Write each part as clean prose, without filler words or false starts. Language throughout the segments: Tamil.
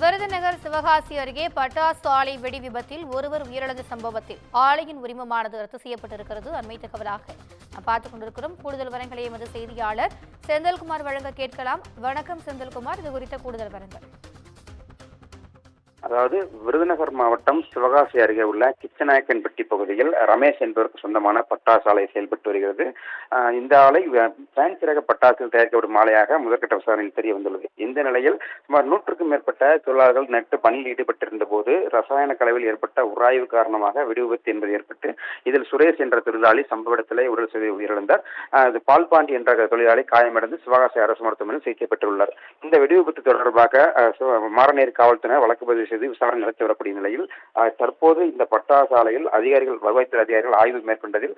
விருதுநகர் சிவகாசி அருகே பட்டாசு ஆலை வெடி விபத்தில் ஒருவர் உயிரிழந்த சம்பவத்தில் ஆலையின் உரிமமானது ரத்து செய்யப்பட்டிருக்கிறது. அண்மை தகவலாக நாம் பார்த்துக் கொண்டிருக்கிறோம். கூடுதல் விவரங்களை எமது செய்தியாளர் செந்தில்குமார் வழங்க கேட்கலாம். வணக்கம் செந்தில்குமார், இது குறித்த கூடுதல் விவரங்கள். அதாவது விருதுநகர் மாவட்டம் சிவகாசி அருகே உள்ள கிச்சநாயக்கன்பட்டி பகுதியில் ரமேஷ் என்பவருக்கு சொந்தமான பட்டாசு ஆலை செயல்பட்டு வருகிறது. இந்த ஆலை ஃபேன்சி ரக பட்டாசுகள் தயாரிக்கப்படும் ஆலையாக முதற்கட்ட விசாரணையில் தெரிய வந்துள்ளது. இந்த நிலையில் சுமார் 100க்கும் மேற்பட்ட தொழிலாளர்கள் நேற்று பணியில் ஈடுபட்டிருந்த போது ரசாயன கலவையில் ஏற்பட்ட உராய்வு காரணமாக வெடி விபத்து என்பது ஏற்பட்டு இதில் சுரேஷ் என்ற தொழிலாளி சம்பவ இடத்திலே உடல் சிதை உயிரிழந்தார். பால்பாண்டி என்ற தொழிலாளி காயமடைந்து சிவகாசி அரசு மருத்துவமனையில் சிகிச்சை பெற்றுள்ளார். இந்த வெடி விபத்து தொடர்பாக மாரநேரி காவல்துறையினர் வழக்கு பதிவு விசாரணை நடத்தி வரக்கூடிய நிலையில் தற்போது இந்த பட்டாசு ஆலையில் வருவாய்த்துறை அதிகாரிகள் ஆய்வு மேற்கொண்டதில்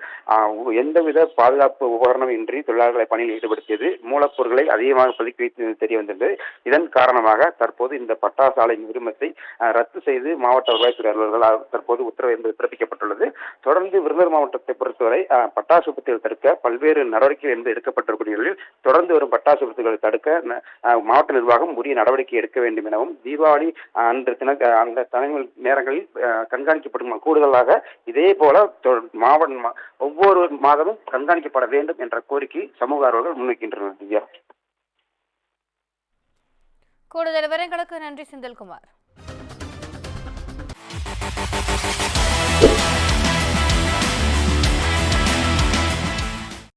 எந்தவித பாதுகாப்பு உபகரணம் இன்றி தொழிலாளர்களை பணியில் ஈடுபடுத்தியது, மூலப்பொருட்களை அதிகமாக பதுக்கி வைத்து தெரிய வந்தது. இதன் காரணமாக தற்போது இந்த பட்டாசு ஆலையின் உரிமத்தை ரத்து செய்து மாவட்ட வருவாய்த்துறை அலுவலர்கள் தற்போது உத்தரவு என்பது பிறப்பிக்கப்பட்டுள்ளது. தொடர்ந்து விருதுநகர் மாவட்டத்தை பொறுத்தவரை பட்டாசு விபத்துகள் தடுக்க பல்வேறு நடவடிக்கைகள் என்பது எடுக்கப்பட்டிருக்கூடிய நிலையில் தொடர்ந்து வரும் பட்டாசு விபத்துகளை தடுக்க மாவட்ட நிர்வாகம் உரிய நடவடிக்கை எடுக்க வேண்டும் எனவும் தீபாவளி அன்று அந்த தலைமை நேரங்களில் கண்காணிக்கப்படும் கூடுதலாக இதே போல ஒவ்வொரு மாதமும் கண்காணிக்கப்பட வேண்டும் என்ற கோரிக்கை சமூக ஆர்வலர்கள் முன்வைக்கின்றனர். கூடுதல் விவரங்களுக்கு நன்றி செந்தில்குமார்.